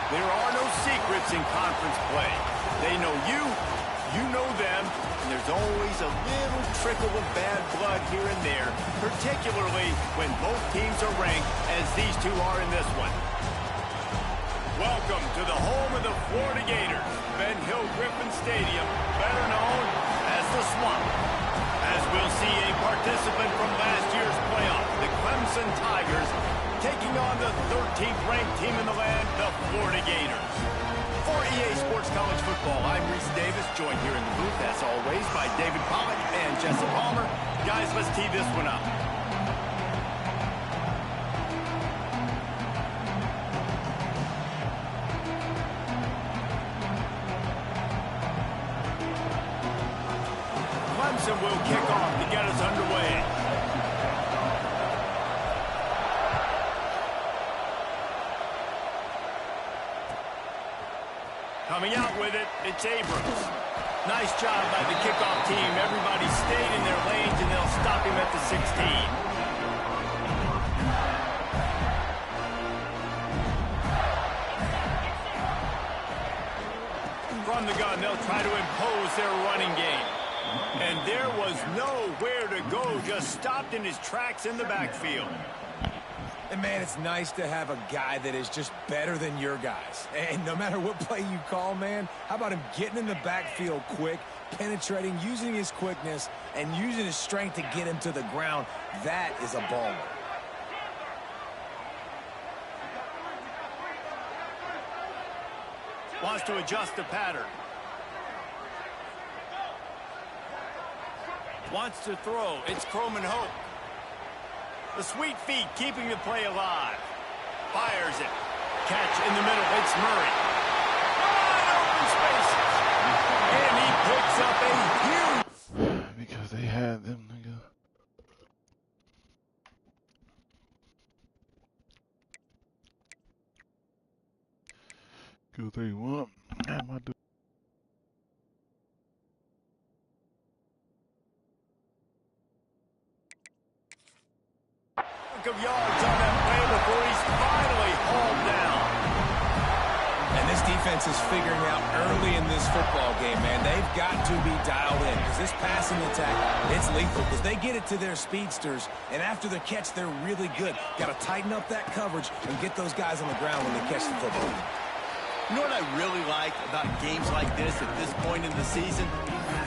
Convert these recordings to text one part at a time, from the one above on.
There are no secrets in conference play. They know you, you know them, and there's always a little trickle of bad blood here and there, particularly when both teams are ranked as these two are in this one. Welcome to the home of the Florida Gators, Ben Hill Griffin Stadium, better known as the Swamp. As we'll see a participant from last year's playoff, the Clemson Tigers, taking on the 13th ranked team in the land, the Florida Gators. For EA Sports College Football, I'm Reese Davis, joined here in the booth, as always, by David Pollack and Jesse Palmer. Guys, let's tee this one up. Clemson will kick off to get us underway. Coming out with it, it's Abrams. Nice job by the kickoff team. Everybody stayed in their lanes, and they'll stop him at the 16. From the gun, they'll try to impose their running game. And there was nowhere to go, just stopped in his tracks in the backfield. And, man, it's nice to have a guy that is just better than your guys. And no matter what play you call, man, how about him getting in the backfield quick, penetrating, using his quickness, and using his strength to get him to the ground? That is a baller. Wants to adjust the pattern. Wants to throw. It's Croman Hope. The sweet feet keeping the play alive. Fires it. Catch in the middle. It's Murray. Wide open spaces. And he picks up a huge... Because they had them, nigga. Go 3-1. Got my dude. Of yards on that play before he's finally hauled down. And this defense is figuring out early in this football game, man. They've got to be dialed in because this passing attack, it's lethal because they get it to their speedsters, and after the catch, they're really good. Got to tighten up that coverage and get those guys on the ground when they catch the football. You know what I really like about games like this at this point in the season?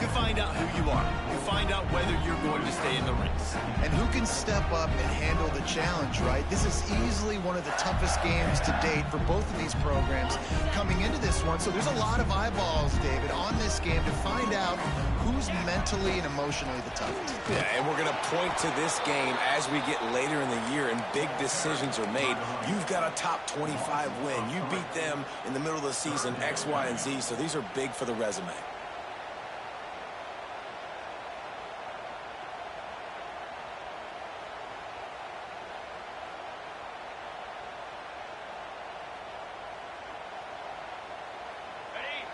You find out who you are. You find out whether you're going to stay in the race. And who can step up and handle the challenge, right? This is easily one of the toughest games to date for both of these programs coming into this one. So there's a lot of eyeballs, David, on this game to find out who's mentally and emotionally the toughest. Yeah, and we're going to point to this game as we get later in the year and big decisions are made. You've got a top 25 win. You beat them in the middle of the season, X, Y, and Z, so these are big for the resume.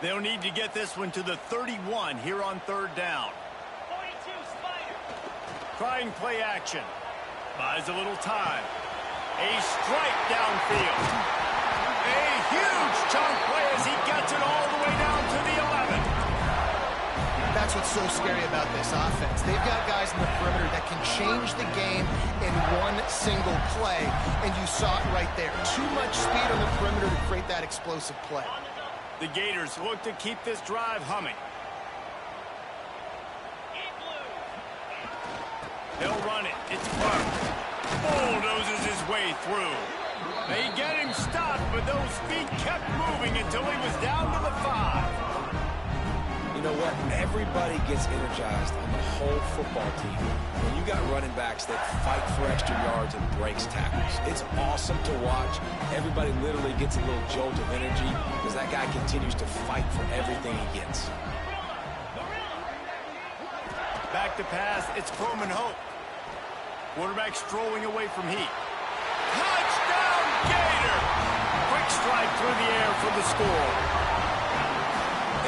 They'll need to get this one to the 31 here on third down. 42, Spider. Trying play action. Buys a little time. A strike downfield. A huge chunk play as he gets it all the way down to the 11. That's what's so scary about this offense. They've got guys in the perimeter that can change the game in one single play, and you saw it right there. Too much speed on the perimeter to create that explosive play. The Gators look to keep this drive humming. They'll run it. It's Clark. Bulldozes his way through. They get him stopped, but those feet kept moving until he was down to the 5. You know what? Everybody gets energized on the whole football team when you got running backs that fight for extra yards and breaks tackles. It's awesome to watch. Everybody literally gets a little jolt of energy because that guy continues to fight for everything he gets. Back to pass. It's Croman Hope. Quarterback strolling away from heat. Touchdown, Gator! Quick strike through the air for the score.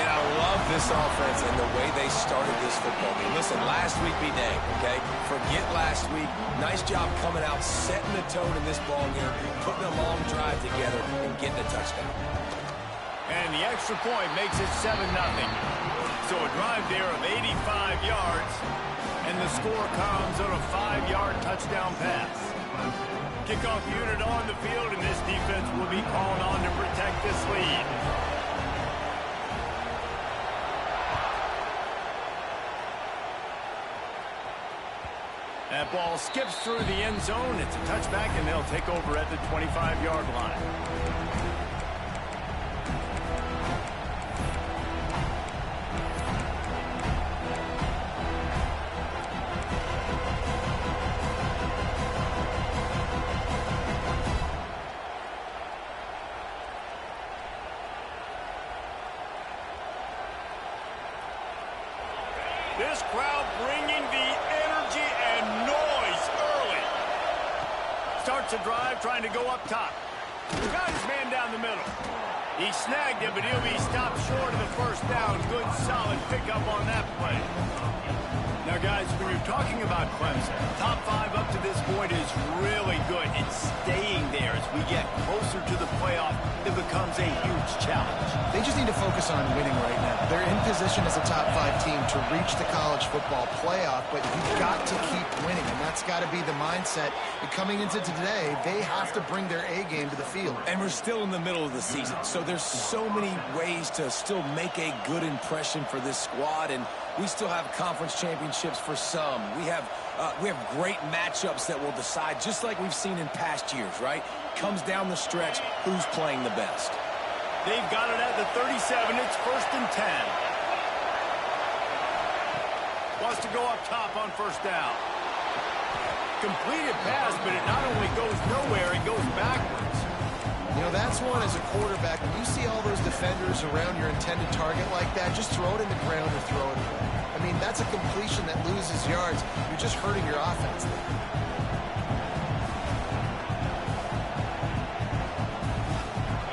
And I love this offense and the way they started this football game. Listen, last week be dang, okay? Forget last week. Nice job coming out, setting the tone in this ball game, putting a long drive together, and getting a touchdown. And the extra point makes it 7-0. So a drive there of 85 yards, and the score comes on a 5-yard touchdown pass. Kickoff unit on the field, and this defense will be called on to protect this lead. That ball skips through the end zone. It's a touchback, and they'll take over at the 25-yard line. This crowd bringing the energy and noise early. Starts a drive trying to go up top. Got his man down the middle. He snagged him, but he'll be stopped short of the first down. Good, solid pickup on that play. Now, guys, when you're talking about Clemson, top 5 up to this point is really good. It's staying there as we get closer to the playoff. It becomes a huge challenge. They just need to focus on winning right now. They're in position as a top 5 team to reach the college football playoff, but you've got to keep winning, and that's got to be the mindset. And coming into today, they have to bring their A game to the field. And we're still in the middle of the season, so there's so many ways to still make a good impression for this squad, and we still have conference championships for some. We have great matchups that will decide, just like we've seen in past years, right? Comes down the stretch, who's playing the best. They've got it at the 37. It's 1st and 10. Wants to go up top on first down. Completed pass, but it not only goes nowhere, it goes backwards. You know, that's one as a quarterback. When you see all those defenders around your intended target like that, just throw it in the ground or throw it away. I mean, that's a completion that loses yards. You're just hurting your offense there.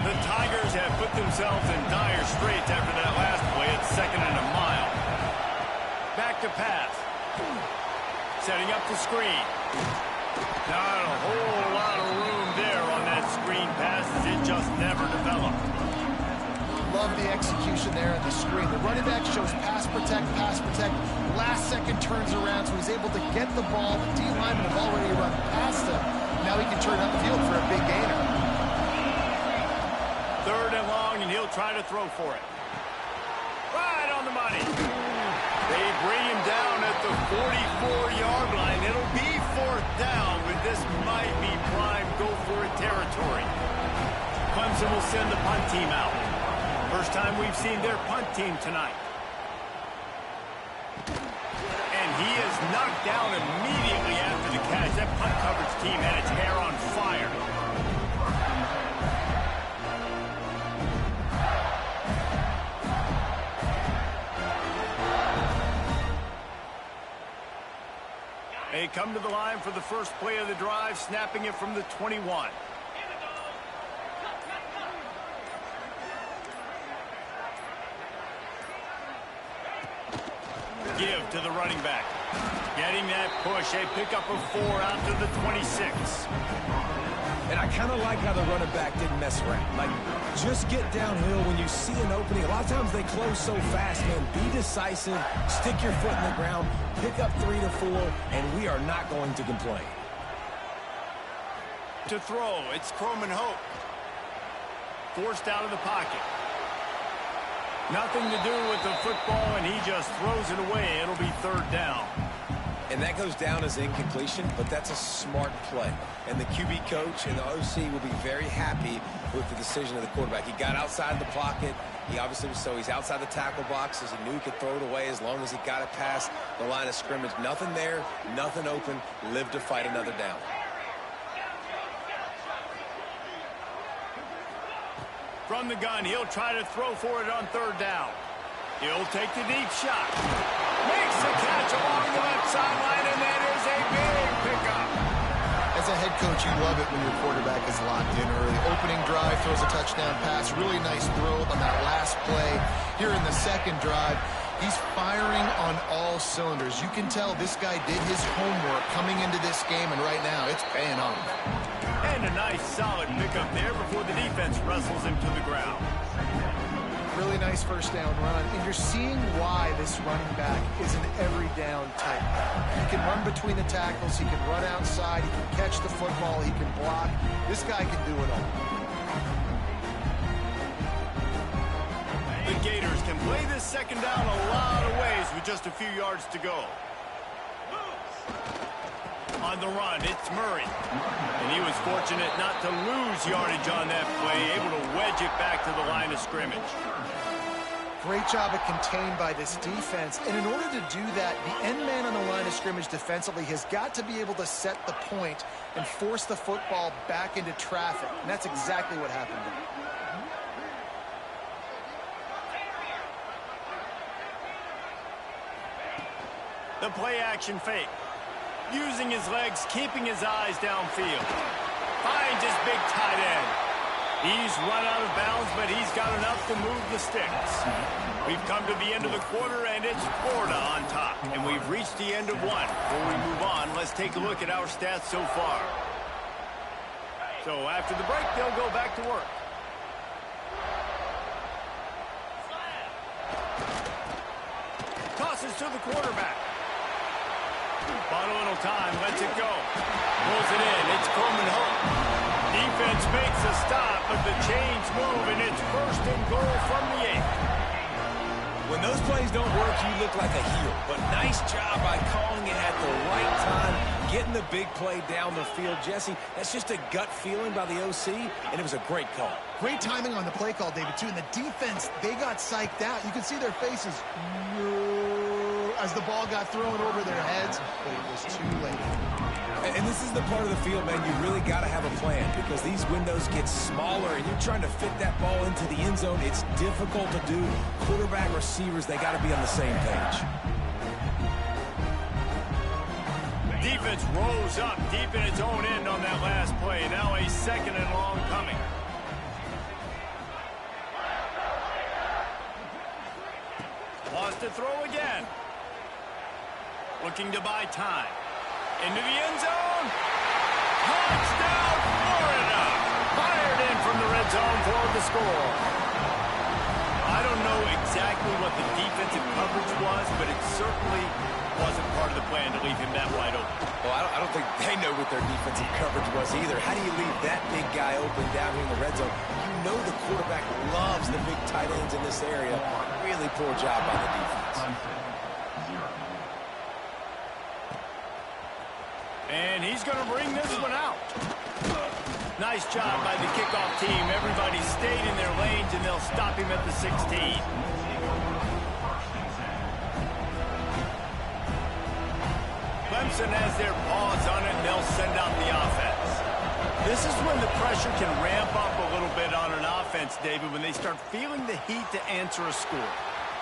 The Tigers have put themselves in dire straits after that last play. It's 2nd and a mile. Back to pass. Setting up the screen. Not a whole lot of room there on that screen pass as it just never developed. Love the execution there on the screen. The running back shows pass protect, pass protect. Last second turns around, so he's able to get the ball. The D-linemen have already run past him. Now he can turn upfield for a big gainer. 3rd and long, and he'll try to throw for it. Right on the money. They bring him down at the 44-yard line. It'll be 4th down, but this might be prime go-for-it territory. Clemson will send the punt team out. First time we've seen their punt team tonight. And he is knocked down immediately after the catch. That punt coverage team had its hair on fire. They come to the line for the first play of the drive, snapping it from the 21. Give to the running back. Getting that push, a pickup of 4 out to the 26. And I kind of like how the running back didn't mess around. Like, just get downhill when you see an opening. A lot of times they close so fast, man. Be decisive, stick your foot in the ground, pick up 3 to 4, and we are not going to complain. To throw, it's Croman Hope. Forced out of the pocket. Nothing to do with the football, and he just throws it away. It'll be 3rd down. And that goes down as incompletion, but that's a smart play. And the QB coach and the OC will be very happy with the decision of the quarterback. He got outside the pocket. He obviously was, so he's outside the tackle boxes. He knew he could throw it away as long as he got it past the line of scrimmage. Nothing there, nothing open. Live to fight another down. From the gun, he'll try to throw for it on 3rd down. He'll take the deep shot. Makes the catch along the left sideline, and that is a big pickup. As as a head coach, you love it when your quarterback is locked in early. Opening drive, throws a touchdown pass. Really nice throw on that last play. Here in the second drive, he's firing on all cylinders. You can tell this guy did his homework coming into this game, and right now it's paying off. And a nice solid pickup there before the defense wrestles him to the ground. Really nice first down run, and you're seeing why this running back is an every down type. He can run between the tackles, he can run outside, he can catch the football, he can block. This guy can do it all. The Gators can play this second down a lot of ways with just a few yards to go. On the run, it's Murray. And he was fortunate not to lose yardage on that play, able to wedge it back to the line of scrimmage. Great job of contained by this defense. And in order to do that, the end man on the line of scrimmage defensively has got to be able to set the point and force the football back into traffic. And that's exactly what happened there. The play action fake. Using his legs, keeping his eyes downfield. Finds his big tight end. He's run out of bounds, but he's got enough to move the sticks. We've come to the end of the quarter, and it's Florida on top. And we've reached the end of one. Before we move on, let's take a look at our stats so far. So after the break, they'll go back to work. Tosses to the quarterback. Bought a little time, lets it go. Pulls it in, it's Coleman Hope. Defense makes a stop, but the chains move, and it's first and goal from the 8. When those plays don't work, you look like a heel. But nice job by calling it at the right time, getting the big play down the field. Jesse, that's just a gut feeling by the OC, and it was a great call. Great timing on the play call, David, too. And the defense, they got psyched out. You can see their faces as the ball got thrown over their heads, but it was too late. And this is the part of the field, man, you really got to have a plan because these windows get smaller and you're trying to fit that ball into the end zone. It's difficult to do. Quarterback, receivers, they got to be on the same page. Defense rose up deep in its own end on that last play. Now a second and long coming. Lost to throw again. Looking to buy time. Into the end zone. Touchdown, Florida. Fired in from the red zone for the score. I don't know exactly what the defensive coverage was, but it certainly wasn't part of the plan to leave him that wide open. Well, I don't think they know what their defensive coverage was either. How do you leave that big guy open down here in the red zone? You know the quarterback loves the big tight ends in this area. Really poor job by the defense. And he's going to bring this one out. Nice job by the kickoff team. Everybody stayed in their lanes, and they'll stop him at the 16. Clemson has their paws on it, and they'll send out the offense. This is when the pressure can ramp up a little bit on an offense, David, when they start feeling the heat to answer a score.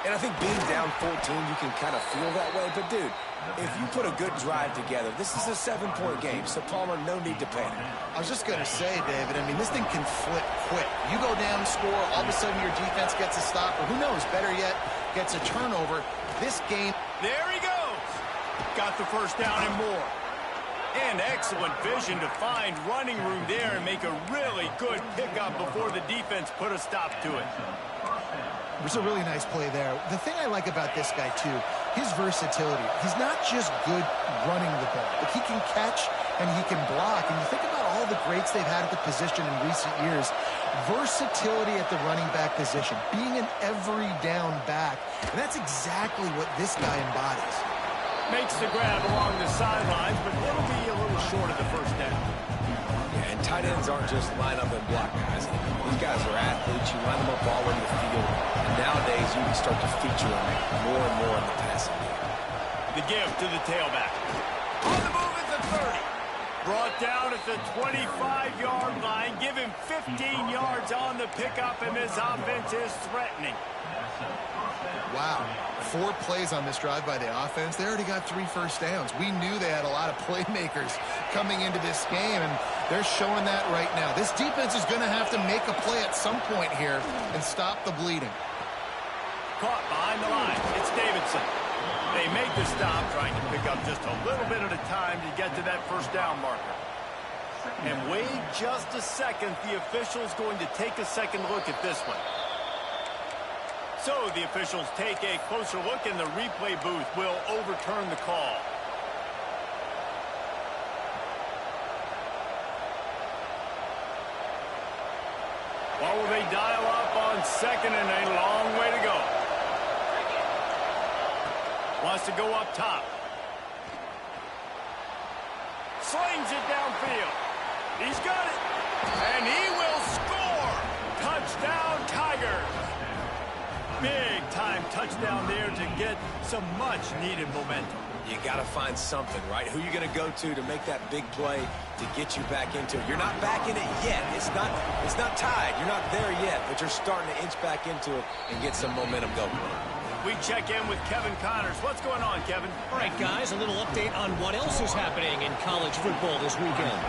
And I think being down 14, you can kind of feel that way. But, dude, if you put a good drive together, this is a 7-point game. So, Palmer, no need to panic. I was just going to say, David, I mean, this thing can flip quick. You go down, score, all of a sudden your defense gets a stop, or who knows, better yet, gets a turnover. This game... There he goes. Got the first down and more. And excellent vision to find running room there and make a really good pickup before the defense put a stop to it. It was a really nice play there. The thing I like about this guy, too, his versatility. He's not just good running the ball, but he can catch and he can block. And you think about all the greats they've had at the position in recent years. Versatility at the running back position, being an every down back. And that's exactly what this guy embodies. Makes the grab along the sidelines, but it'll be a little short of the first down. Yeah, and tight ends aren't just line up and block guys. These guys are athletes. You line them up all over the field. And nowadays, you can start to feature them more and more in the passing game. The give to the tailback. On the move at the 30. Brought down at the 25-yard line. Give him 15 yards on the pickup, and this offense is threatening. Wow. 4 plays on this drive by the offense. They already got 3 first downs. We knew they had a lot of playmakers coming into this game, and they're showing that right now. This defense is going to have to make a play at some point here and stop the bleeding. Caught behind the line. It's Davidson. They make the stop, trying to pick up just a little bit at a time to get to that first down marker. And wait just a second. The official's going to take a second look at this one. So the officials take a closer look, and the replay booth will overturn the call. What will they dial up on second, and a long way to go? Wants to go up top. Slings it downfield. He's got it. And he will score. Touchdown, Tigers. Big-time touchdown there to get some much-needed momentum. You got to find something, right? Who are you going to go to make that big play to get you back into it? You're not back in it yet. It's not tied. You're not there yet, but you're starting to inch back into it and get some momentum going. We check in with Kevin Connors. What's going on, Kevin? All right, guys, a little update on what else is happening in college football this weekend.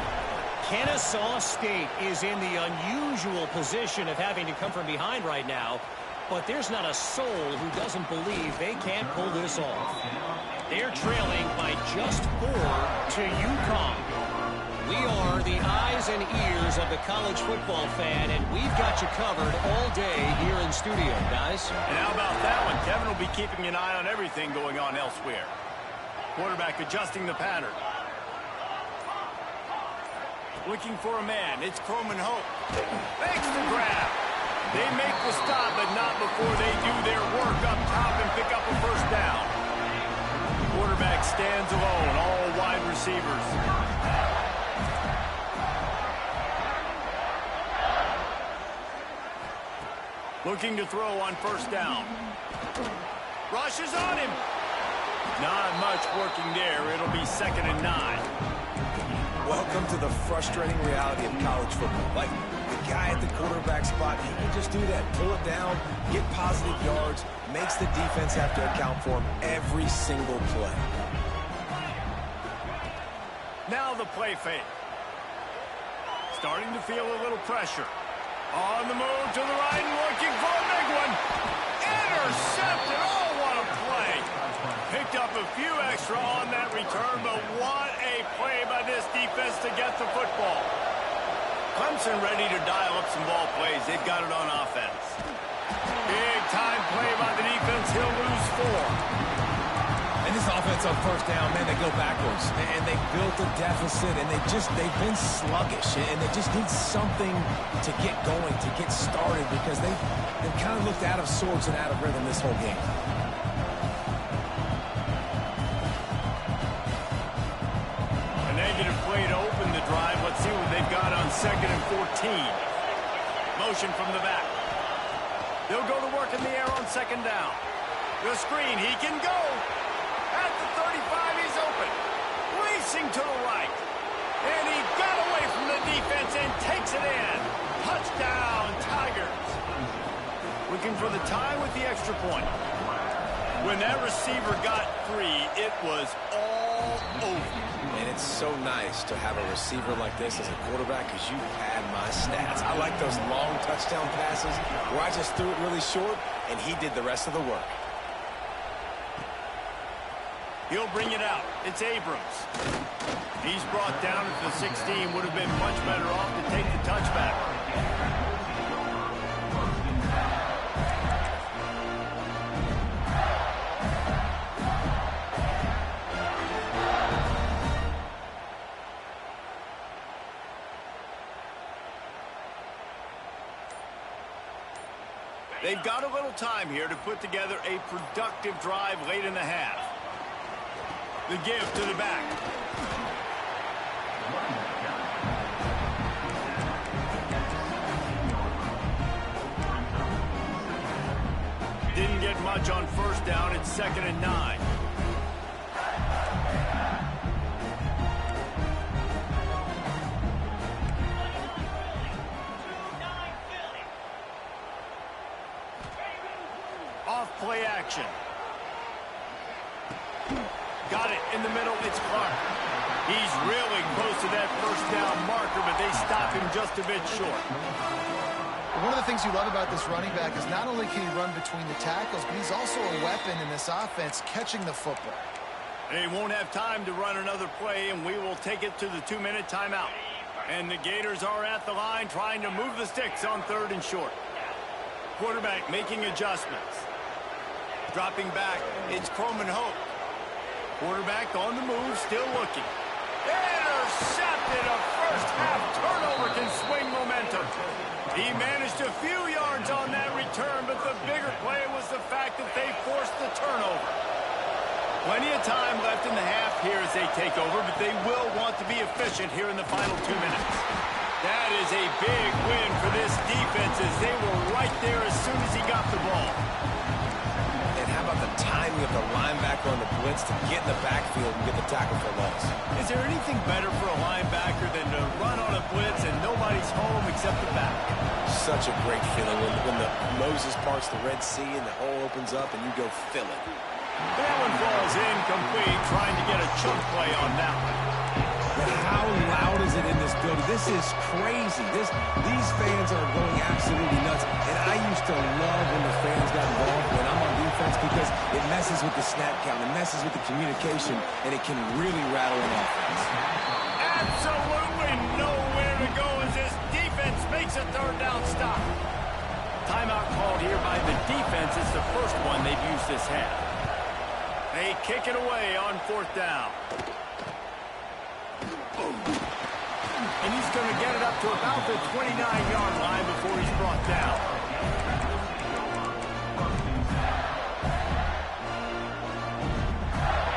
Kennesaw State is in the unusual position of having to come from behind right now, but there's not a soul who doesn't believe they can't pull this off. They're trailing by just 4 to UConn. We are the eyes and ears of the college football fan, and we've got you covered all day here in studio, guys. And how about that one? Kevin will be keeping an eye on everything going on elsewhere. Quarterback adjusting the pattern. Looking for a man. It's Croman Hope. Makes the grab. They make the stop, but not before they do their work up top and pick up a first down. Quarterback stands alone, all wide receivers. Looking to throw on first down. Rushes on him. Not much working there. It'll be 2nd and 9. Welcome to the frustrating reality of college football. Like, the guy at the quarterback spot, he can just do that. Pull it down, get positive yards, makes the defense have to account for him every single play. Now the play fake. Starting to feel a little pressure. On the move to the right and looking for a big one. Intercepted. Oh, what a play. Picked up a few extra on that return, but what a play by this defense to get the football. Clemson ready to dial up some ball plays. They've got it on offense. Big time play by the defense. He'll lose 4. And this offense on first down, man, they go backwards. And they built a deficit, and they've been sluggish. And they just need something to get going, to get started, because they've kind of looked out of sorts and out of rhythm this whole game. A negative play to open the drive. Let's see what they've got on 2nd and 14. Motion from the back. They'll go to work in the air on 2nd down. The screen, he can go. At the 35, he's open. Racing to the right. And he got away from the defense and takes it in. Touchdown, Tigers. Looking for the tie with the extra point. When that receiver got free, it was all over. And it's so nice to have a receiver like this as a quarterback, because you had my stats. I like those long touchdown passes where I just threw it really short, and he did the rest of the work. He'll bring it out. It's Abrams. He's brought down at the 16. Would have been much better off to take the touchback. They've got a little time here to put together a productive drive late in the half. The give to the back. Didn't get much on first down. It's 2nd and 9. off play action. Got it in the middle. It's Clark. He's really close to that first down marker, but they stop him just a bit short. One of the things you love about this running back is not only can he run between the tackles, but he's also a weapon in this offense catching the football. They won't have time to run another play, and we will take it to the 2-minute timeout. And the Gators are at the line trying to move the sticks on 3rd and short. Quarterback making adjustments. Dropping back, it's Coleman Hope. Quarterback on the move, still looking. Intercepted. A first-half turnover can swing momentum. He managed a few yards on that return, but the bigger play was the fact that they forced the turnover. Plenty of time left in the half here as they take over, but they will want to be efficient here in the final 2 minutes. That is a big win for this defense as they were right there as soon as he got the ball. And how about the timing of the linebacker on the blitz to get in the backfield and get the tackle for loss? Is there anything better for a linebacker than to run on a blitz and nobody's home except the back? Such a great feeling when the Moses parts the Red Sea and the hole opens up and you go fill it. That one falls incomplete, trying to get a chunk play on that one. But how loud is it in this building? This is crazy. These fans are going absolutely nuts. And I used to love when the fans got involved when I'm on defense because it messes with the snap count, it messes with the communication, and it can really rattle an offense. Absolutely nowhere to go as this defense makes a 3rd down stop. Timeout called here by the defense. It's the first one they've used this half. They kick it away on 4th down. And he's going to get it up to about the 29-yard line before he's brought down.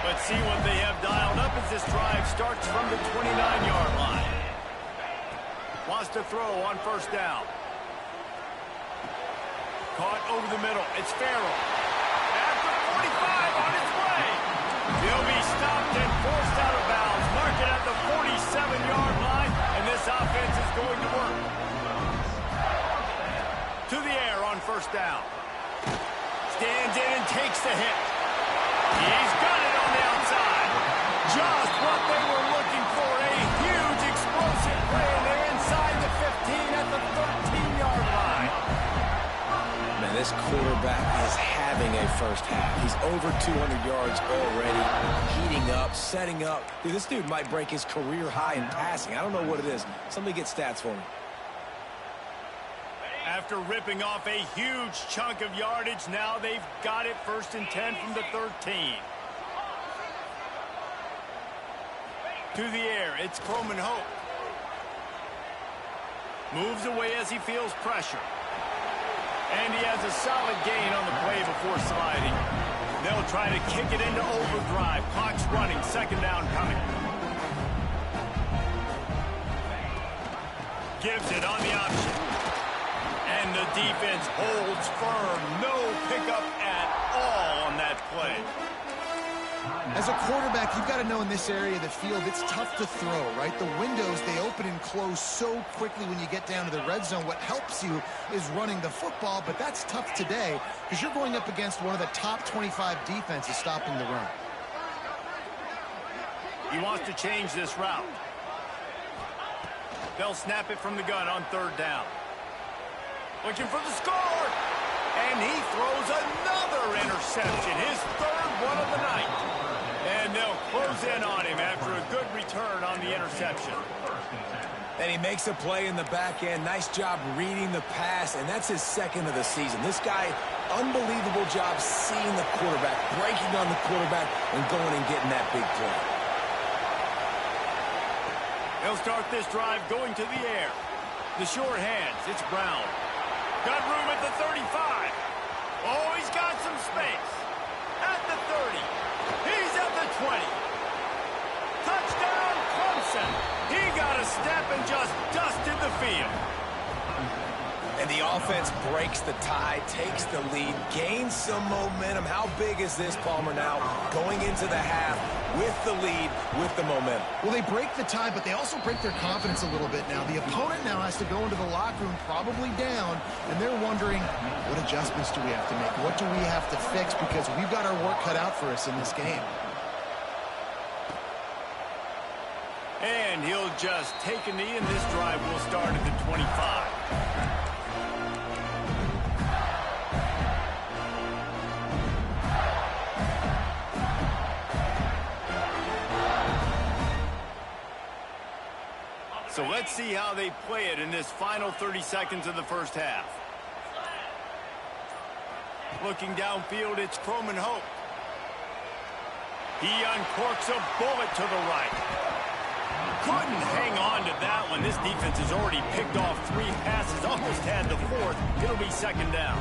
Let's see what they have dialed up as this drive starts from the 29-yard line. Wants to throw on 1st down. Caught over the middle. It's Farrell. After 45 on his way. He'll be stopped and forced out of bounds. Mark it at the 47-yard line, and this offense is going to work. To the air on 1st down. Stands in and takes the hit. He's got it on the outside. Just what they were looking for. A huge explosive play, and they're inside the 15 at the 13-yard line. Man, this quarterback is having a first half. He's over 200 yards already, heating up, setting up. Dude, this dude might break his career high in passing. I don't know what it is. Somebody get stats for me. After ripping off a huge chunk of yardage, now they've got it 1st and 10 from the 13. To the air, it's Coleman Hope. Moves away as he feels pressure. And he has a solid gain on the play before sliding. They'll try to kick it into overdrive. Clock's running, 2nd down coming. Gives it on the option. And the defense holds firm. No pickup at all on that play. As a quarterback, you've got to know in this area of the field, it's tough to throw, right? The windows, they open and close so quickly when you get down to the red zone. What helps you is running the football, but that's tough today because you're going up against one of the top 25 defenses stopping the run. He wants to change this route. They'll snap it from the gun on 3rd down. Looking for the score. And he throws another interception, his 3rd one of the night. And they'll close in on him after a good return on the interception. And he makes a play in the back end. Nice job reading the pass, and that's his 2nd of the season. This guy, unbelievable job seeing the quarterback, breaking on the quarterback, and going and getting that big play. They'll start this drive going to the air. The short hands, it's Brown. Got room at the 35. Oh, he's got some space. At the 30. He's at the 20. Touchdown, Clemson. He got a step and just dusted the field. And the offense breaks the tie, takes the lead, gains some momentum. How big is this, Palmer, now going into the half with the lead, with the momentum? Well, they break the tie, but they also break their confidence a little bit now. The opponent now has to go into the locker room probably down, and they're wondering, what adjustments do we have to make? What do we have to fix? Because we've got our work cut out for us in this game. And he'll just take a knee, and this drive will start at the 25. So let's see how they play it in this final 30 seconds of the first half. Looking downfield, it's Croman Hope. He uncorks a bullet to the right. Couldn't hang on to that one. This defense has already picked off 3 passes, almost had the 4th. It'll be second down.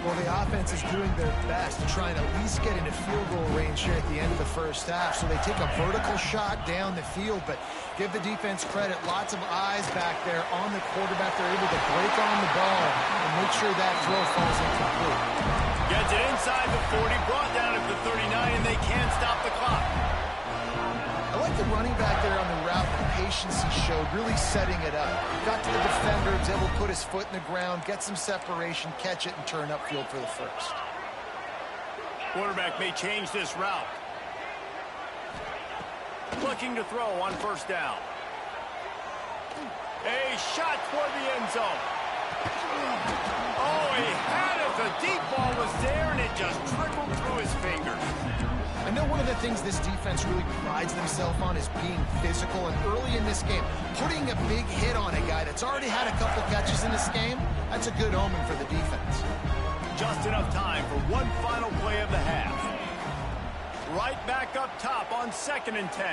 Well, the offense is doing their best to try and at least get into field goal range here at the end of the first half. So they take a vertical shot down the field, but give the defense credit. Lots of eyes back there on the quarterback. They're able to break on the ball and make sure that throw falls incomplete. Gets it inside the 40, brought down at the 39, and they can't stop the clock. I like the running back there on the route, the patience he showed, really setting it up. Got to the defender, was able to put his foot in the ground, get some separation, catch it, and turn upfield for the first. Quarterback may change this route. Looking to throw on first down. A shot toward the end zone. Oh, he had it. The deep ball was there, and it just trickled through his fingers. I know one of the things this defense really prides themselves on is being physical, and early in this game, putting a big hit on a guy that's already had a couple catches in this game, that's a good omen for the defense. Just enough time for one final play of the half. Right back up top on 2nd and 10.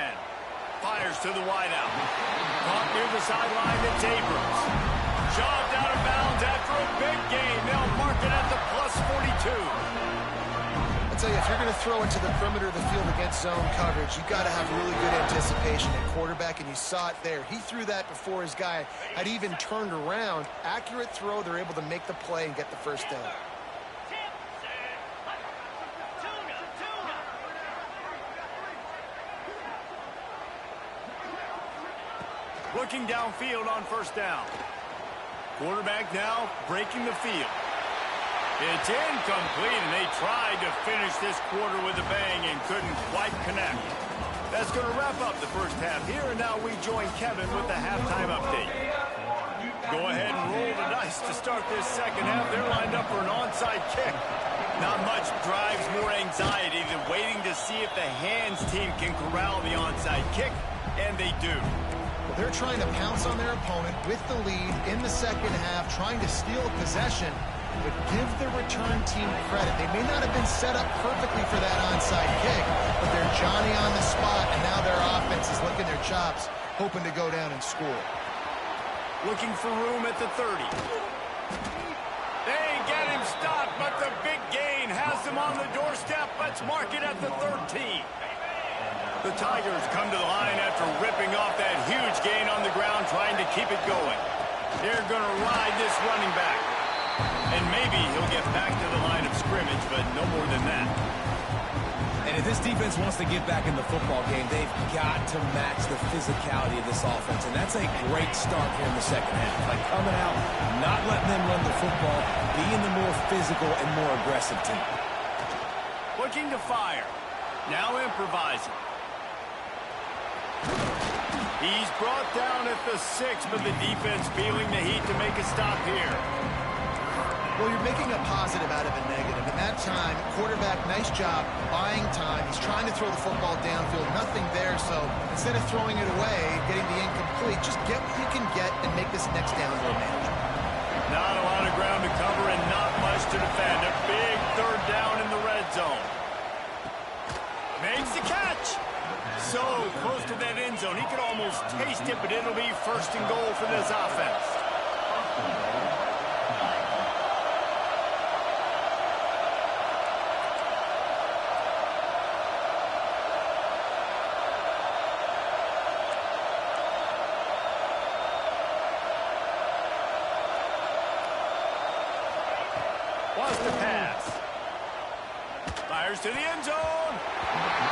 Fires to the wideout. Caught near the sideline, it's Abrams. Shoved out of bounds after a big gain. They'll mark it at the plus 42. I'll tell you, if you're going to throw into the perimeter of the field against zone coverage, you've got to have really good anticipation at quarterback, and you saw it there. He threw that before his guy had even turned around. Accurate throw, they're able to make the play and get the first down. Looking downfield on first down. Quarterback now breaking the field. It's incomplete, and they tried to finish this quarter with a bang and couldn't quite connect. That's going to wrap up the first half here, and now we join Kevin with the halftime update. Go ahead and roll the dice to start this second half. They're lined up for an onside kick. Not much drives more anxiety than waiting to see if the hands team can corral the onside kick, and they do. Well, they're trying to pounce on their opponent with the lead in the second half, trying to steal a possession, but give the return team credit. They may not have been set up perfectly for that onside kick, but they're Johnny on the spot, and now their offense is licking their chops, hoping to go down and score. Looking for room at the 30. They get him stopped, but the big gain has them on the doorstep. Let's mark it at the 13. The Tigers come to the line after ripping off that huge gain on the ground, trying to keep it going. They're going to ride this running back. And maybe he'll get back to the line of scrimmage, but no more than that. And if this defense wants to get back in the football game, they've got to match the physicality of this offense. And that's a great start here in the second half. Like coming out, not letting them run the football, being the more physical and more aggressive team. Looking to fire. Now improvising. He's brought down at the 6, but the defense feeling the heat to make a stop here. Well, you're making a positive out of a negative. In that time, quarterback, nice job buying time. He's trying to throw the football downfield. Nothing there, so instead of throwing it away, getting the incomplete, just get what you can get and make this next down more manageable. Not a lot of ground to cover and not much to defend. A big third down in the red zone. Makes the catch. So close to that end zone. He could almost taste it, but it'll be first and goal for this offense. Wants to pass. Fires to the end zone.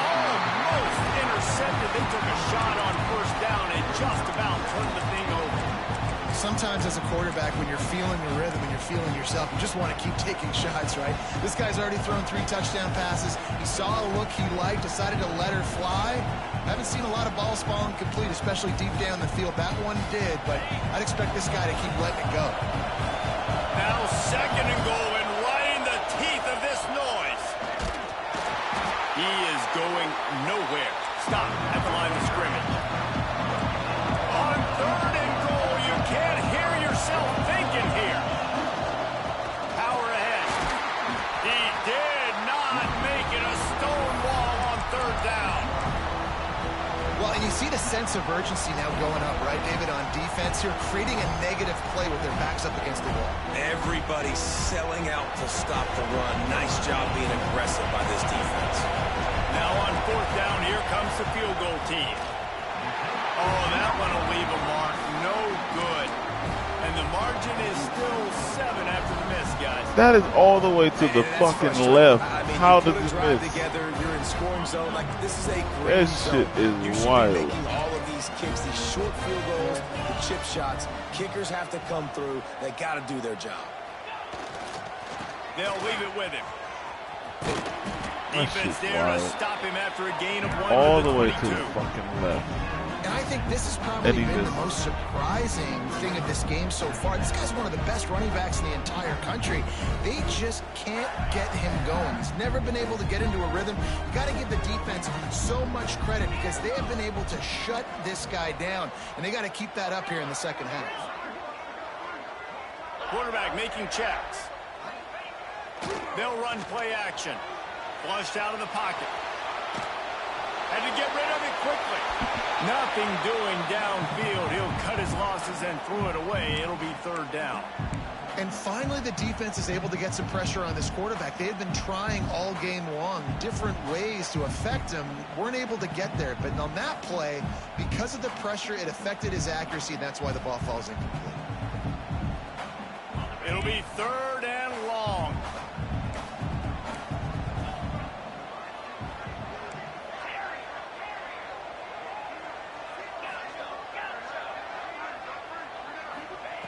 Almost intercepted. They took a shot on first down and just about turned the thing over. Sometimes as a quarterback, when you're feeling the rhythm and you're feeling yourself, you just want to keep taking shots, right? This guy's already thrown 3 touchdown passes. He saw a look he liked, decided to let her fly. Haven't seen a lot of balls falling complete, especially deep down the field. That one did, but I'd expect this guy to keep letting it go. Now 2nd and goal, and right in the teeth of this noise. He is going nowhere. Stop at the line of scrimmage. On 3rd and goal, you can't hear yourself thinking here. Power ahead. He did not make it a stone wall on 3rd down. Well, and you see the sense of urgency now going up, right, David, on defense here, creating a negative play with their backs up against the wall. Everybody's selling out to stop the run. Nice job being aggressive by this defense. Now on 4th down, here comes the field goal team. Oh, that one will leave a mark. No good. And the margin is still 7 after the miss, guys. That is all the way to the fucking left. I mean, How did this drive miss? together, you're in scoring zone. Like, this is a great That zone. shit is You should wild. be making all of these kicks, these short field goals, the chip shots. Kickers have to come through. They got to do their job. They'll leave it with him. That Defense shit's there to wild. stop him after a gain of 1 All to the the way 22. to the fucking left. And I think this has probably And he been the just- most surprising thing of this game so far. This guy's one of the best running backs in the entire country. They just can't get him going. He's never been able to get into a rhythm. You got to give the defense so much credit because they have been able to shut this guy down. And they got to keep that up here in the second half. Quarterback making checks. They'll run play action. Flushed out of the pocket. Had to get rid of it quickly. Nothing doing downfield. He'll cut his losses and throw it away. It'll be 3rd down. And finally, the defense is able to get some pressure on this quarterback. They had been trying all game long different ways to affect him. Weren't able to get there. But on that play, because of the pressure, it affected his accuracy, and that's why the ball falls incomplete. It'll be 3rd and long.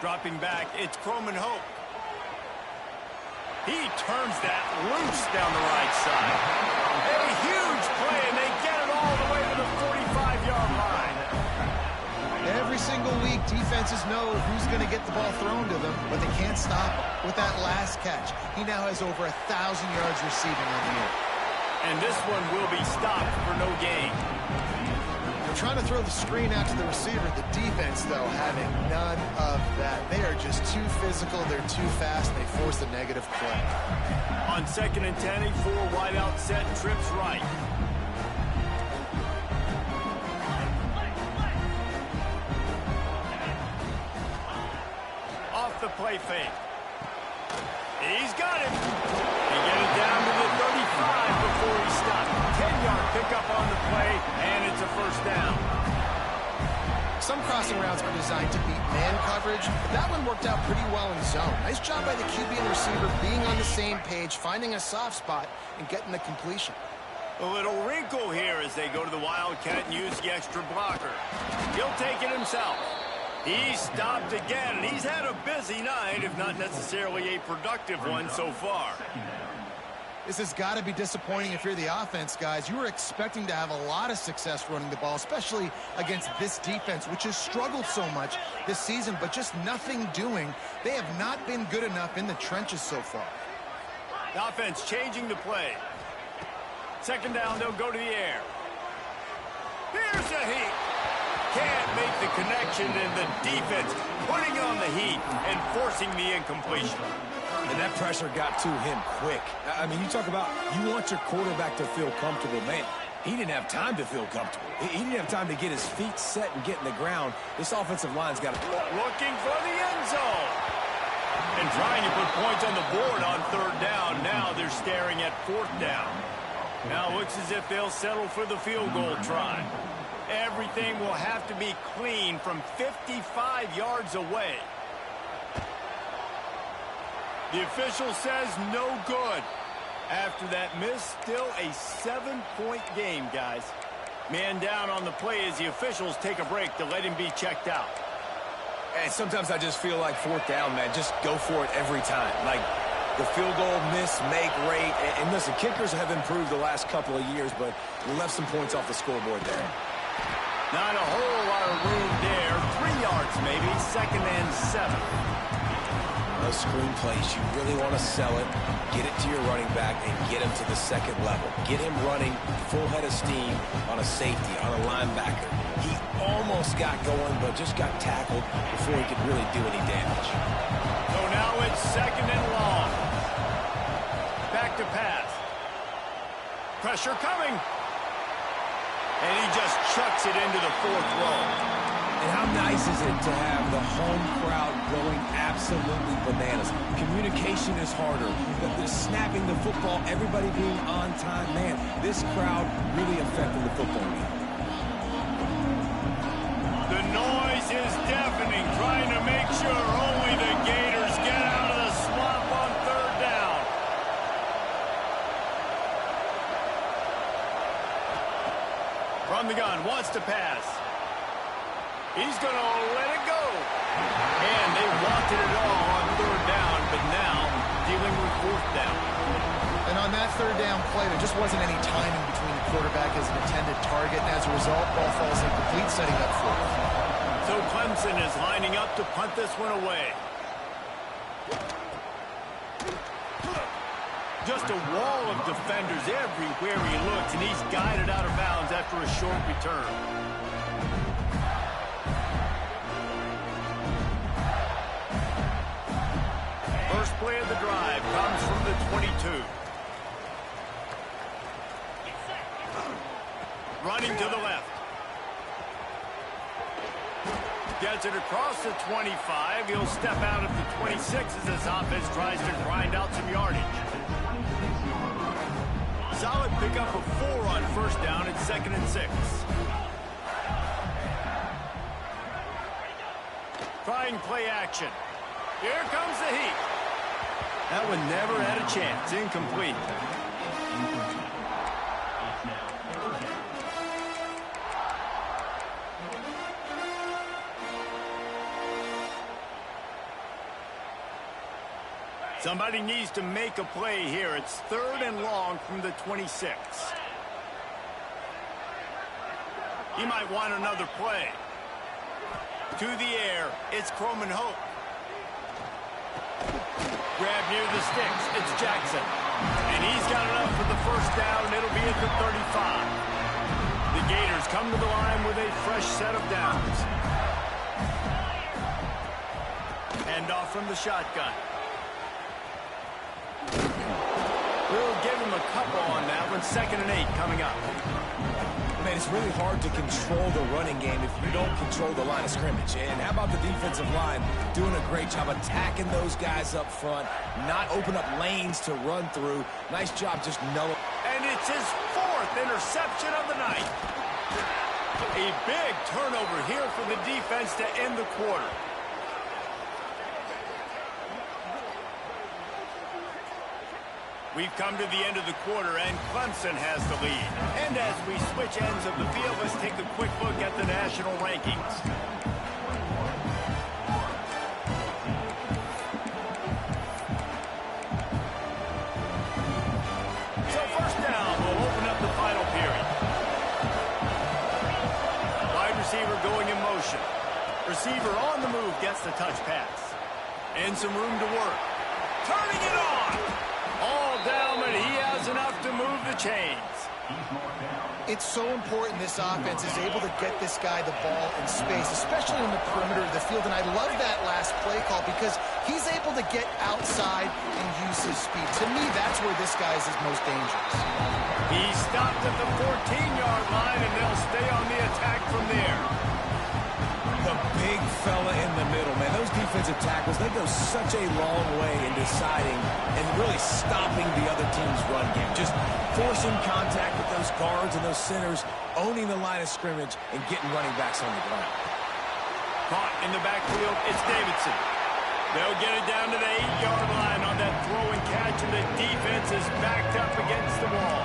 Dropping back, it's Croman Hope. He turns that loose down the right side. A huge play, and they get it all the way to the 45-yard line. Every single week, defenses know who's going to get the ball thrown to them, but they can't stop him. With that last catch, he now has over 1,000 yards receiving on the year. And this one will be stopped for no gain. They're trying to throw the screen out to the receiver. The defense, though, having none of that. They are just too physical. They're too fast, and they force a negative play. On 2nd and 10, a 4 wide out set, trips right. Off the play fake. He's got it. He get it down to the 35 before he stopped. 10-yard pickup on the play, and it's a 1st down. Some crossing routes are designed to beat man coverage, but that one worked out pretty well in zone. Nice job by the QB and receiver being on the same page, finding a soft spot, and getting the completion. A little wrinkle here as they go to the Wildcat and use the extra blocker. He'll take it himself. He stopped again, and he's had a busy night, if not necessarily a productive one so far. This has got to be disappointing if you're the offense, guys. You were expecting to have a lot of success running the ball, especially against this defense, which has struggled so much this season, but just nothing doing. They have not been good enough in the trenches so far. The offense changing the play. 2nd down, they'll go to the air. Here's the heat. Can't make the connection, and the defense putting on the heat and forcing the incompletion. And that pressure got to him quick. I mean, you talk about you want your quarterback to feel comfortable. Man, he didn't have time to feel comfortable. He didn't have time to get his feet set and get in the ground. This offensive line's got to... Looking for the end zone. And trying to put points on the board on 3rd down. Now they're staring at 4th down. Now looks as if they'll settle for the field goal try. Everything will have to be clean from 55 yards away. The official says no good. After that miss, still a 7-point game, guys. Man down on the play as the officials take a break to let him be checked out. And sometimes I just feel like fourth down, man. Just go for it every time. Like the field goal miss, make rate. And listen, kickers have improved the last couple of years, but we left some points off the scoreboard there. Not a whole lot of room there. 3 yards maybe, 2nd and 7. Those screen plays, you really want to sell it, get it to your running back, and get him to the second level. Get him running full head of steam on a safety, on a linebacker. He almost got going, but just got tackled before he could really do any damage. So now it's 2nd and long. Back to pass. Pressure coming. And he just chucks it into the 4th row. And how nice is it to have the home crowd going absolutely bananas? Communication is harder. The snapping the football, everybody being on time. Man, this crowd really affected the football game. The noise is deafening, trying to make sure only the Gators get out of the swamp on 3rd down. From the gun, wants to pass. He's going to let it go. And they wanted it all on 3rd down, but now dealing with 4th down. And on that 3rd down play, there just wasn't any timing between the quarterback as an intended target, and as a result, ball falls incomplete, setting up 4th. So Clemson is lining up to punt this one away. Just a wall of defenders everywhere he looks, and he's guided out of bounds after a short return. First play of the drive comes from the 22. Running to the left. Gets it across the 25. He'll step out at the 26 as this offense tries to grind out some yardage. Solid pickup of 4 on 1st down at 2nd and 6. Trying play action. Here comes the heat. That one never had a chance. Incomplete. Somebody needs to make a play here. It's 3rd and long from the 26. He might want another play. To the air, it's Croman Hope. Grab near the sticks, it's Jackson. And he's got enough for the 1st down, and it'll be at the 35. The Gators come to the line with a fresh set of downs. Hand off from the shotgun. We'll give him a couple on that one. 2nd and 8 coming up. Man, it's really hard to control the running game if you don't control the line of scrimmage. And how about the defensive line doing a great job attacking those guys up front, not open up lanes to run through. Nice job just knowing. And it's his 4th interception of the night. A big turnover here for the defense to end the quarter. We've come to the end of the quarter, and Clemson has the lead. And as we switch ends of the field, let's take a quick look at the national rankings. So 1st down will open up the final period. Wide receiver going in motion. Receiver on the move gets the touch pass. And some room to work. Turning it on! All down, but he has enough to move the chains. It's so important this offense is able to get this guy the ball in space, especially in the perimeter of the field. And I love that last play call because he's able to get outside and use his speed. To me, that's where this guy is his most dangerous. He stopped at the 14-yard line, and they'll stay on the attack from there. The big fella in the middle, man. Those defensive tackles, they go such a long way in deciding and really stopping the other team's run game. Just forcing contact with those guards and those centers, owning the line of scrimmage, and getting running backs on the ground. Caught in the backfield, it's Davidson. They'll get it down to the 8-yard line on that throw and catch, and the defense is backed up against the wall.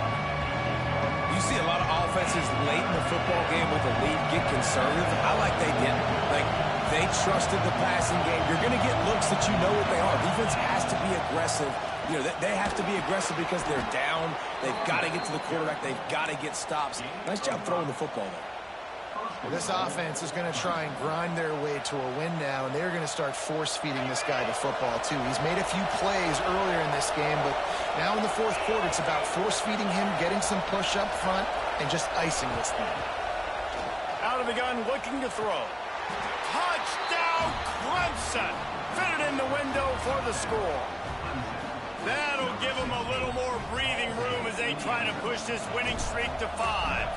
You see a lot of offenses late in the football game with a lead get conservative. I like they didn't. Like, they trusted the passing game. You're going to get looks that you know what they are. Defense has to be aggressive. You know, they have to be aggressive because they're down. They've got to get to the quarterback. They've got to get stops. Nice job throwing the football, though. Well, this offense is going to try and grind their way to a win now, and they're going to start force-feeding this guy the football, too. He's made a few plays earlier in this game, but now in the fourth quarter, it's about force-feeding him, getting some push up front, and just icing this thing. Out of the gun, looking to throw. Touchdown, Clemson! Fit it in the window for the score. That'll give them a little more breathing room as they try to push this winning streak to 5.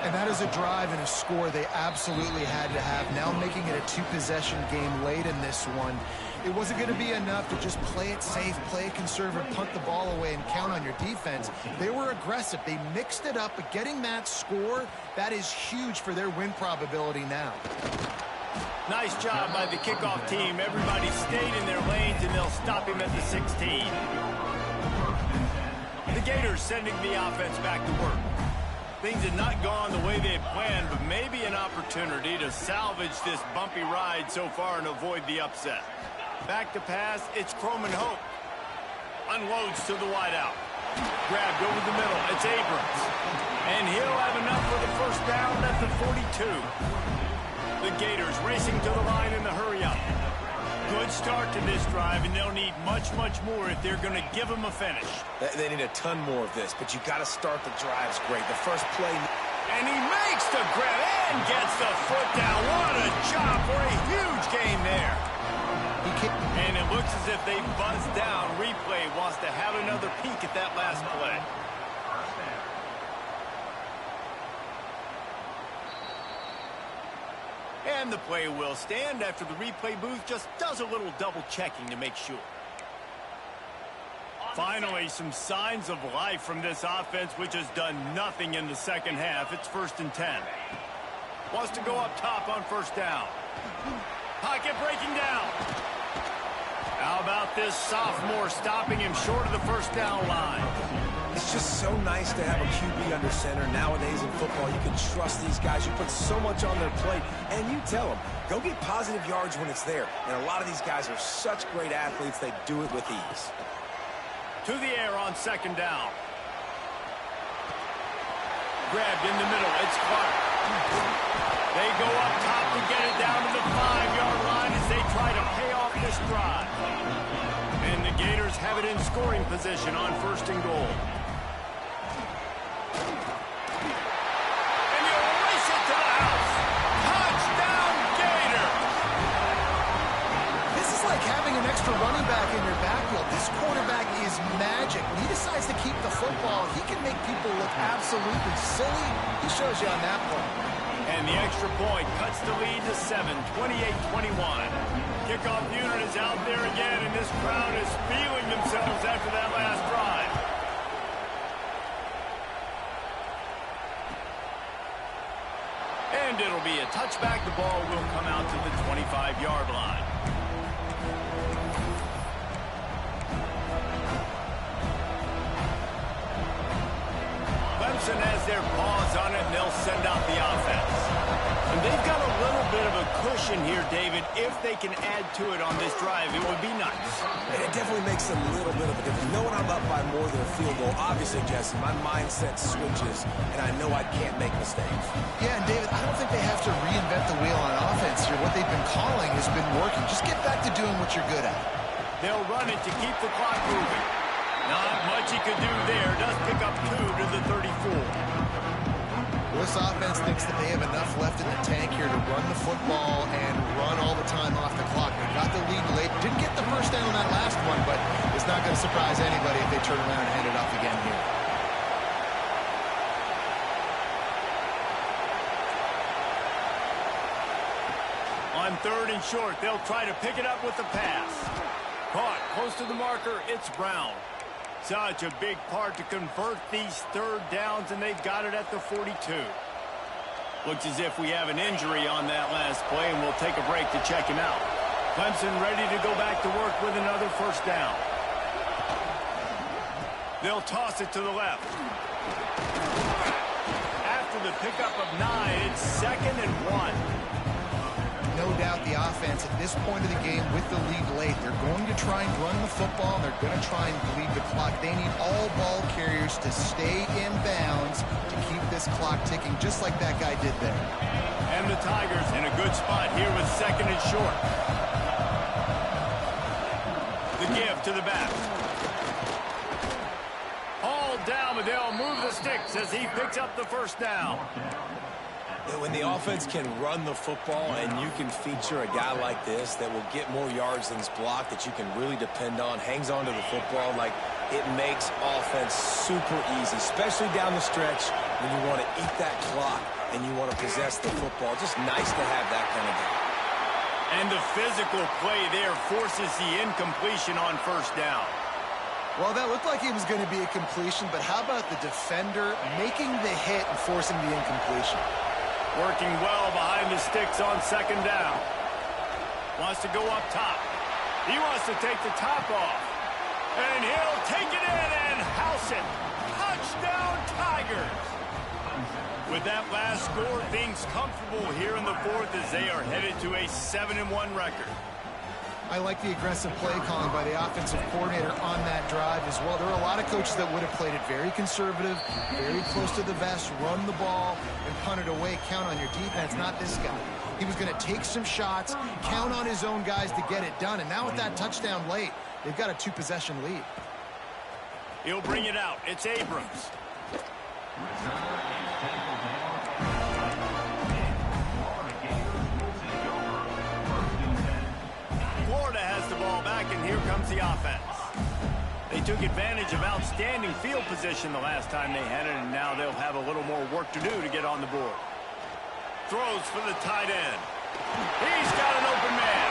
And that is a drive and a score they absolutely had to have. Now making it a two-possession game late in this one. It wasn't going to be enough to just play it safe, play it conservative, punt the ball away, and count on your defense. They were aggressive. They mixed it up, but getting that score, that is huge for their win probability now. Nice job by the kickoff team. Everybody stayed in their lanes, and they'll stop him at the 16. The Gators sending the offense back to work. Things had not gone the way they had planned, but maybe an opportunity to salvage this bumpy ride so far and avoid the upset. Back to pass, it's Croman Hope. Unloads to the wideout. Grabbed over the middle, it's Abrams. And he'll have enough for the first down at the 42. The Gators racing to the line in the hurry-up. Good start to this drive, and they'll need much, much more if they're going to give them a finish. They need a ton more of this, but you got to start the drives great. The first play. And he makes the grab and gets the foot down. What a job for a huge gain there. And it looks as if they buzzed down. Replay wants to have another peek at that last play. And the play will stand after the replay booth just does a little double checking to make sure. Finally, some signs of life from this offense, which has done nothing in the second half. It's 1st and 10. Wants to go up top on first down. Pocket breaking down. How about this sophomore stopping him short of the first down line? It's just so nice to have a QB under center. Nowadays in football, you can trust these guys. You put so much on their plate, and you tell them, go get positive yards when it's there. And a lot of these guys are such great athletes, they do it with ease. To the air on second down. Grabbed in the middle, it's Clark. They go up top to get it down to the 5-yard line as they try to pay off this drive. And the Gators have it in scoring position on 1st and goal. And you race it to the house. Touchdown, Gator! This is like having an extra running back in your backfield. This quarterback is magic. When he decides to keep the football, he can make people look absolutely silly. He shows you on that one. And the extra point cuts the lead to 7, 28-21. Kickoff unit is out there again, and this crowd is feeling themselves after that last drive. And it'll be a touchback. The ball will come out to the 25-yard line. Clemson has their paws on it, and they'll send out the offense. And they've got a little bit of a cushion here, David. If they can add to it on this drive, it would be nice. It definitely makes a little bit of a difference. Knowing I'm up by more than a field goal, obviously, Jesse, my mindset switches, and I know I can't make mistakes. Yeah, and David, I don't think they have to reinvent the wheel on offense here. What they've been calling has been working. Just get back to doing what you're good at. They'll run it to keep the clock moving. Not much he could do there. Does pick up 2 to the 34. This offense thinks that they have enough left in the tank here to run the football and run all the time off the clock. They got the lead late. Didn't get the first down on that last one, but it's not going to surprise anybody if they turn around and hand it off again here. On 3rd and short, they'll try to pick it up with the pass. Caught close to the marker, it's Brown. Such a big part to convert these 3rd downs, and they've got it at the 42. Looks as if we have an injury on that last play, and we'll take a break to check him out. Clemson ready to go back to work with another first down. They'll toss it to the left. After the pickup of 9, it's 2nd and 1. No doubt the offense at this point of the game with the lead late, they're going to try and run the football, and they're going to try and bleed the clock. They need all ball carriers to stay in bounds to keep this clock ticking, just like that guy did there. And the Tigers in a good spot here with 2nd and short. The give to the back. Hauled down, but they'll move the sticks as he picks up the first down. When the offense can run the football and you can feature a guy like this that will get more yards than his block, that you can really depend on, hangs on to the football, like it makes offense super easy, especially down the stretch when you want to eat that clock and you want to possess the football. Just nice to have that kind of guy. And the physical play there forces the incompletion on first down. Well, that looked like it was going to be a completion, but how about the defender making the hit and forcing the incompletion? Working well behind the sticks on 2nd down. Wants to go up top. He wants to take the top off. And he'll take it in and house it. Touchdown, Tigers. With that last score, things comfortable here in the 4th as they are headed to a 7-1 record. I like the aggressive play calling by the offensive coordinator on that drive as well. There are a lot of coaches that would have played it very conservative, very close to the vest, run the ball, and punt it away. Count on your defense, not this guy. He was going to take some shots, count on his own guys to get it done. And now with that touchdown late, they've got a 2-possession lead. He'll bring it out. It's Abrams. Florida has the ball back, and here comes the offense. They took advantage of outstanding field position the last time they had it, and now they'll have a little more work to do to get on the board. Throws for the tight end. He's got an open man.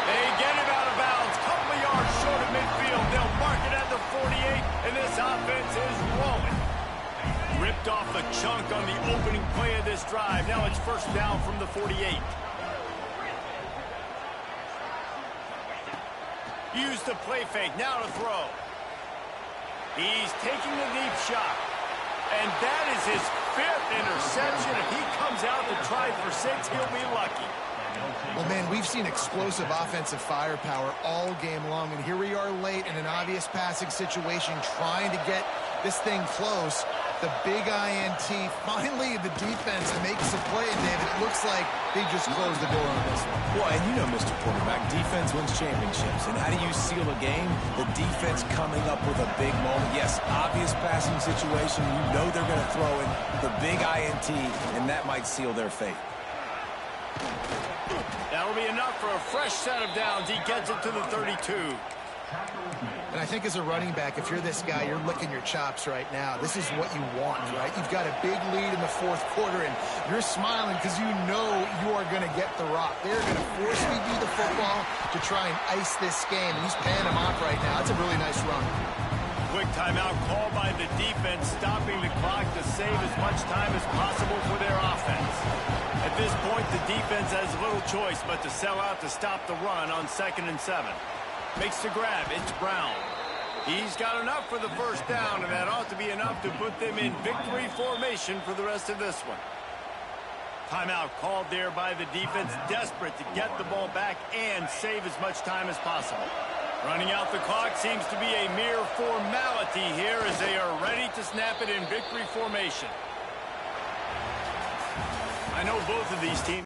They get him out of bounds, couple of yards short of midfield. They'll mark it at the 48, and this offense is rolling. Ripped off a chunk on the opening play of this drive. Now it's first down from the 48. Use the play fake, now to throw. He's taking the deep shot. And that is his 5th interception. If he comes out to try for 6, he'll be lucky. Well, man, we've seen explosive offensive firepower all game long, and here we are late in an obvious passing situation trying to get this thing close. The big INT, finally the defense makes a play, and David, it looks like they just closed the door on this one. Well, and you know, Mr. Quarterback, defense wins championships. And how do you seal a game? The defense coming up with a big moment. Yes, obvious passing situation. You know they're going to throw it. The big INT, and that might seal their fate. That'll be enough for a fresh set of downs. He gets it to the 32. And I think as a running back, if you're this guy, you're licking your chops right now. This is what you want, right? You've got a big lead in the 4th quarter, and you're smiling because you know you are going to get the rock. They're going to force feed you the football to try and ice this game. And he's paying him off right now. It's a really nice run. Quick timeout called by the defense, stopping the clock to save as much time as possible for their offense. At this point, the defense has little choice but to sell out to stop the run on 2nd and 7. Makes the grab. It's Brown. He's got enough for the first down, and that ought to be enough to put them in victory formation for the rest of this one. Timeout called there by the defense, desperate to get the ball back and save as much time as possible. Running out the clock seems to be a mere formality here as they are ready to snap it in victory formation. I know both of these teams